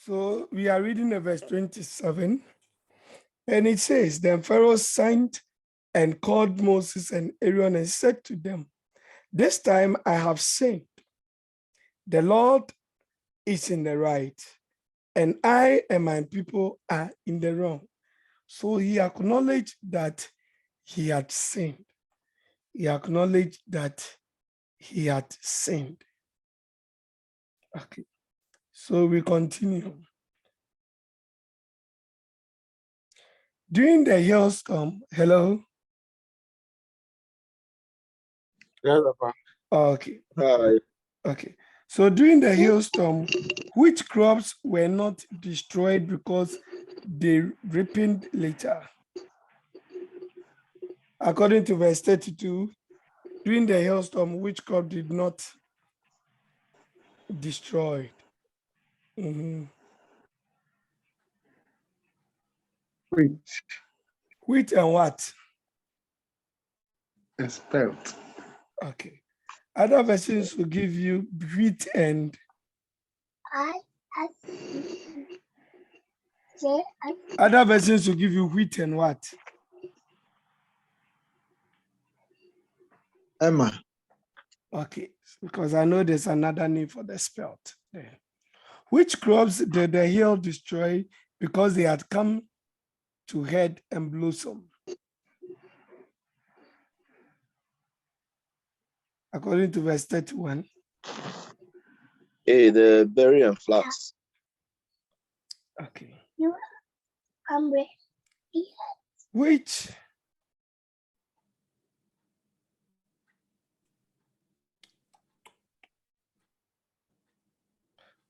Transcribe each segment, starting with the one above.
So we are reading the verse 27, and it says, Then Pharaoh sent and called Moses and Aaron and said to them, This time I have sinned. The Lord is in the right, and I and my people are in the wrong. So he acknowledged that he had sinned. He acknowledged that he had sinned. Okay, so we continue. During the hailstorm, hello? Yes, Papa. Okay. Hi. Okay. So during the hailstorm, which crops were not destroyed because they ripened later? According to verse 32, during the hailstorm, which crop did not destroyed? Wheat. Wheat and what? Spelt. Okay. Other versions will give you wheat and other versions will give you wheat and what? Emma. Okay, because I know there's another name for the spelt there. Which crops did the hail destroy because they had come to head and blossom? According to verse 31. Hey, the berry and flax. Okay. Which?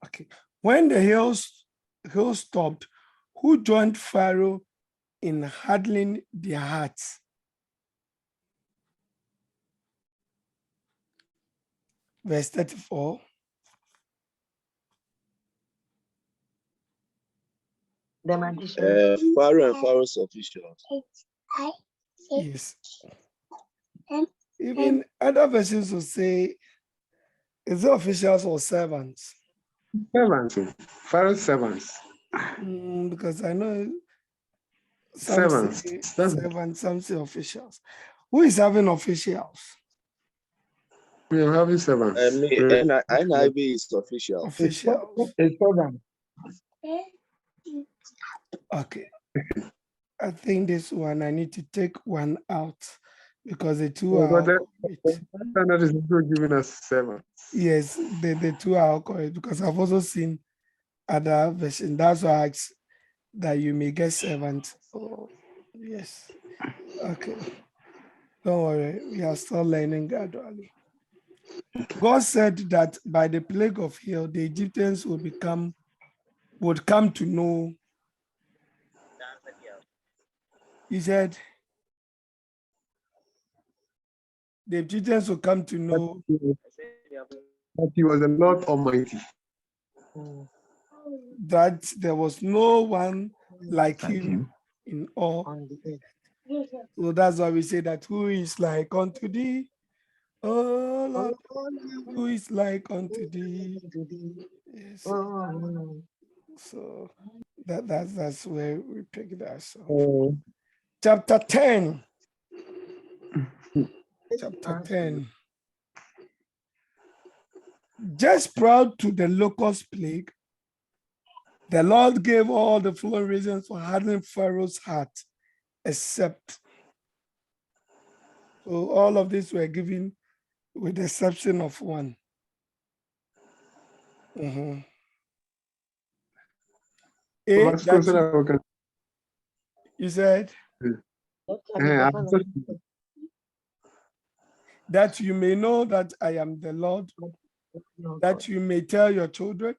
Okay. When the hail stopped, who joined Pharaoh in hardening their hearts? Verse 34. Pharaoh and Pharaoh's officials. Yes. Even other versions will say, is it officials or servants? Servants. Pharaoh's servants. Because I know some Servants. say servants, some say officials. Who is having officials? We are having servants. NIV is official. Officials. A servant. Okay. I think this one, I need to take one out because the two are correct. That is also giving us servants. Yes, the two are correct because I've also seen other versions. That's why I asked that you may get servants. Oh, yes. Okay. Don't worry, we are still learning gradually. God said that by the plague of hail, the Egyptians would come to know. He said the Egyptians will come to know that he was the Lord Almighty. That there was no one like him in all. So that's why we say that who is like unto thee? Oh Lord, who is like unto thee? Yes. So that's where we pick that. So chapter 10. Chapter 10. Just prior to the locust plague, the Lord gave all the following reasons for hardening Pharaoh's heart, except. So all of these were given with the exception of one. You said that you may know that I am the Lord, that you may tell your children,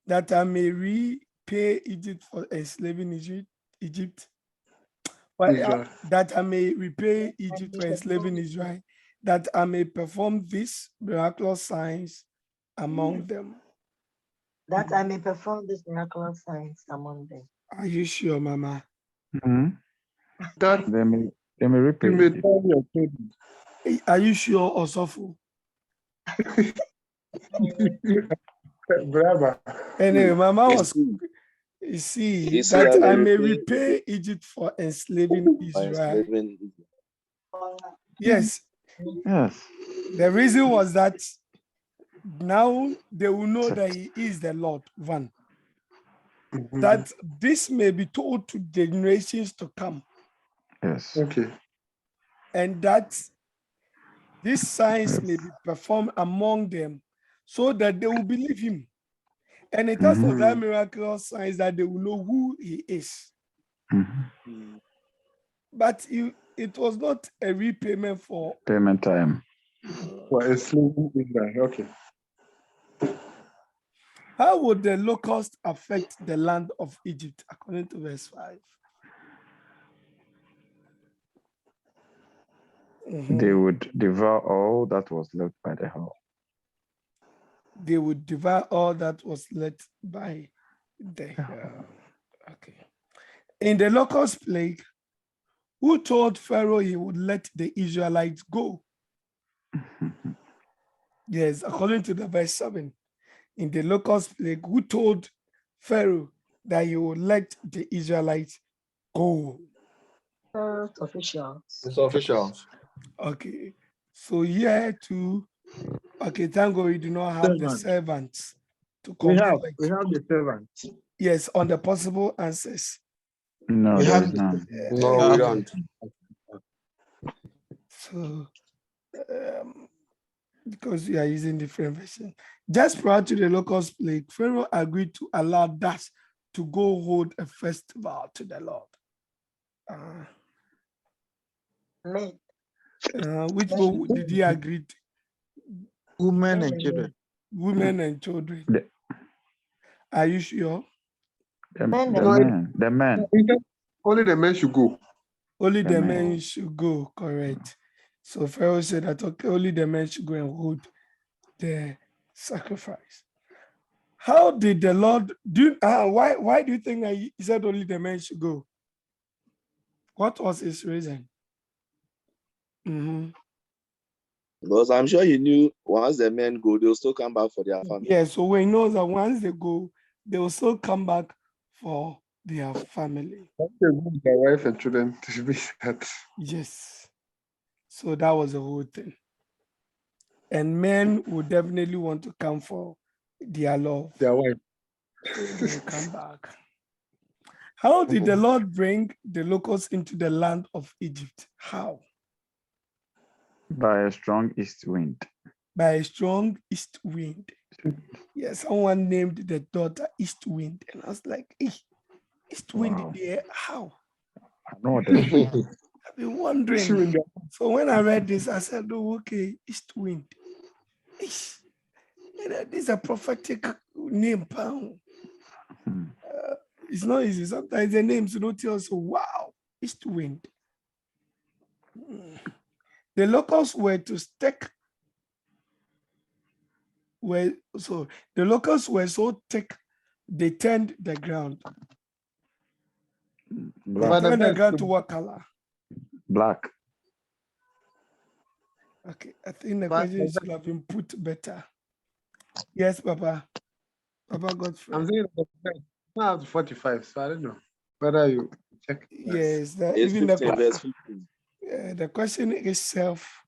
that I may repay Egypt for enslaving Egypt, that I may repay Egypt for enslaving Israel, that I may perform these miraculous signs among them. That I may perform these miraculous signs among them. Are you sure, Mama? That they may repay. You may tell your children. Are you sure, Osofu? Brava. Anyway, Mama was You see, You see, that I I may repay repay Egypt for enslaving by Israel. enslaving. Yes, Yes. the reason was that now they will know that he is the Lord, one. That this may be told to generations to come, Yes. Okay. and that these signs may be performed among them so that they will believe him. And it has of that miraculous signs that they will know who he is. Mhm. But it was not a repayment for Payment time. For enslaving Israel. Okay. how would the locust affect the land of Egypt, according to verse 5. They would devour all that was left by the house. They would devour all that was left by the okay. In the locust plague, who told Pharaoh he would let the Israelites go? Yes, according to the verse 7. In the locust plague, who told Pharaoh that he would let the Israelites go? First officials. It's officials. Okay, so here too, okay, thank God we do not have the servants to We conflict. have the servant. Yes, on the possible answers. No, We there have is the none. No, we don't. So, because we are using different versions. Just prior to the locust plague, Pharaoh agreed to allow Dash to go hold a festival to the Lord. Men. Which one did he agree to? Women and children. Women and children. The, Are you sure? the, Men the and men. The men. Only the men should go. Only the men. men should go, correct. So Pharaoh said that, okay, only the men should go and hold the sacrifice. How did the Lord do? Why do you think that he said only the men should go? What was his reason? Because I'm sure he knew once the men go, they'll still come back for their family. Yeah, so we know that once they go, they will still come back for their family. Their wife and children to be set. Yes. So that was the whole thing. And men will definitely want to come for their love. Their wife. So they will come back. How did the Lord bring the locusts into the land of Egypt? How? By a strong east wind. By a strong east wind. Yes, someone named the daughter East Wind. And I was like, East Wind there, how? I know that. I've been wondering. So when I read this, I said, oh, okay, East Wind. This is a prophetic name, pound. It's not easy. Sometimes the names don't tell us, wow, East Wind. The locusts were to stick. The locusts were so thick, they turned the ground. Black. They turned the ground to what color? Black. Okay, I think the question should have been put better. Yes, Papa. Papa Godfrey. I'm saying now 45, so I don't know whether you check. Yes, that It's even 15, verse 15. the question itself,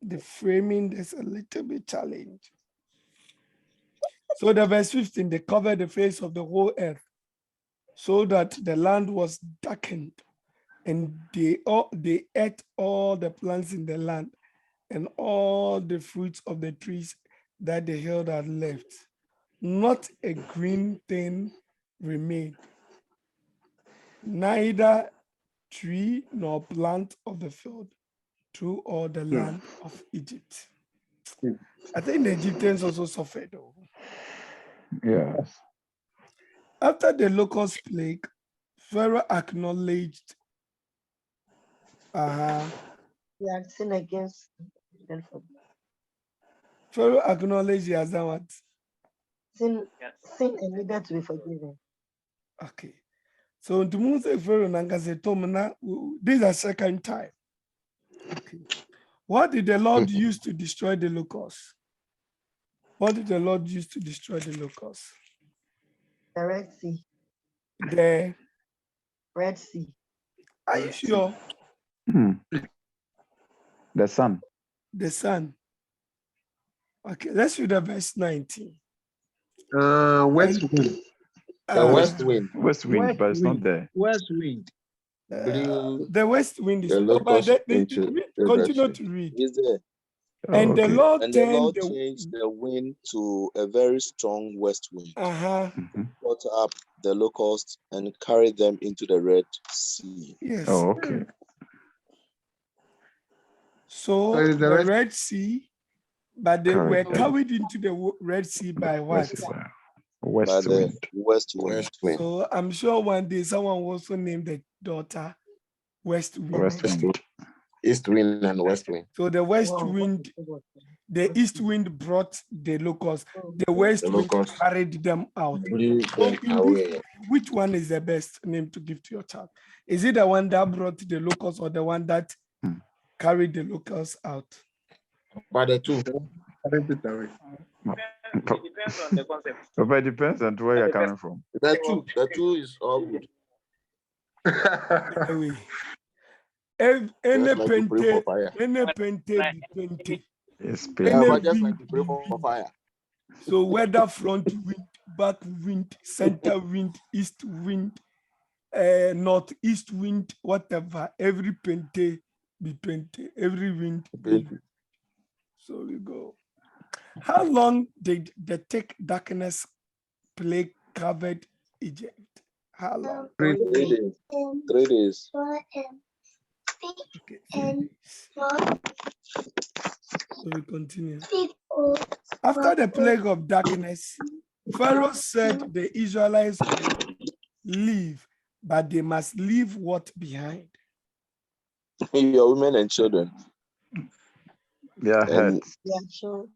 the framing, there's a little bit challenge. So the verse 15, they covered the face of the whole earth so that the land was darkened, and they ate all the plants in the land and all the fruits of the trees that the hill had left. Not a green thing remained, neither tree nor plant of the field through all the land of Egypt. I think the Egyptians also suffered though. Yes. After the locust plague, Pharaoh acknowledged He had sinned against them. Pharaoh acknowledged he has done what? Sin and needed to be forgiven. Okay. So to move Pharaoh Nangazetomana, this is the second time. Okay. What did the Lord use to destroy the locusts? What did the Lord use to destroy the locusts? The Red Sea. The Red Sea. are you sure? The sun. The sun. Okay, let's read the verse 19. West And, wind. The west wind, West wind, West but it's not wind. there. West wind. blew the west wind is the but locust they into the continue Red to read. Is there? Oh, And the okay. Lord And the turned Lord the changed the wind to a very strong west wind, Mhm. brought up the locusts and carried them into the Red Sea. yes. Oh, okay. So So is the the Red Red Sea, but they were Carried them. carried into the Red Sea by what? West, By west the wind. west wind. west wind. So I'm sure one day someone will also named the daughter West Wind. West wind. East wind and west wind. So the West Wow. Wind, the East Wind brought the locusts. The West The Wind locust carried them out. blew So them in away. which one is the best name to give to your child? Is it the one that brought the locusts or the one that carried the locusts out? But the two, carried it away. But it depends on where you're coming from. the two is all good. Anyway, any Just like to pray for pente, fire. any pente, be pente. It's Yeah, pain. but just like to pray for fire. So whether front wind, back wind, center wind, east wind, northeast wind, whatever, every pente be pente, every wind. Be. So we go. How long did the thick darkness plague covered Egypt? How long? 3 days. 3 days. Okay, 3 days. So we continue. After the plague of darkness, Pharaoh said the Israelites would leave, but they must leave what behind? Your women and children. Their And heads. Yeah, sure.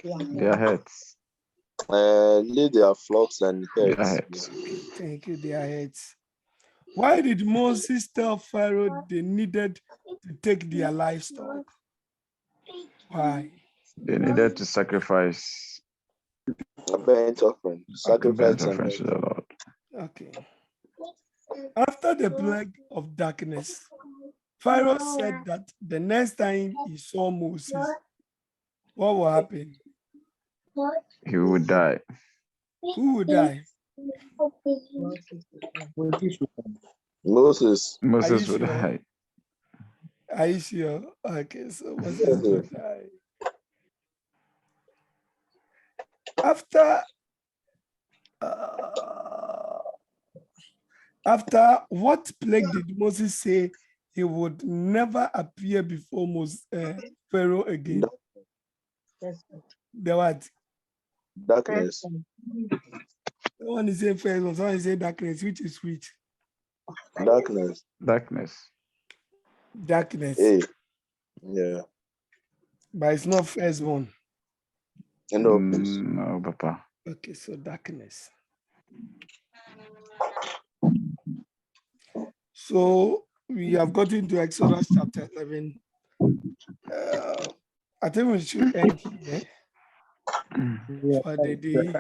Yeah. Their heads. leave their flocks and Their herds. heads. Thank you, their heads. Why did Moses tell Pharaoh they needed to take their livestock? Why? They needed to sacrifice A burnt offering. a Sacrifice burnt and offering to the Lord. Okay. After the plague of darkness, Pharaoh said that the next time he saw Moses, what will happen? He would die. Who would die? Moses. Moses would sure? die. Are you sure? Okay, so Moses will die. After what plague did Moses say he would never appear before Pharaoh again? The what? Darkness. Someone is saying first one, someone is saying darkness. Which is which? Darkness. Darkness. Darkness. Hey. Yeah. But it's not first one. No, No, Papa. Okay, so darkness. So we have gotten to Exodus chapter 11. I think we should end here for the day.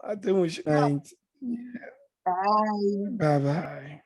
I think we should end. Bye bye.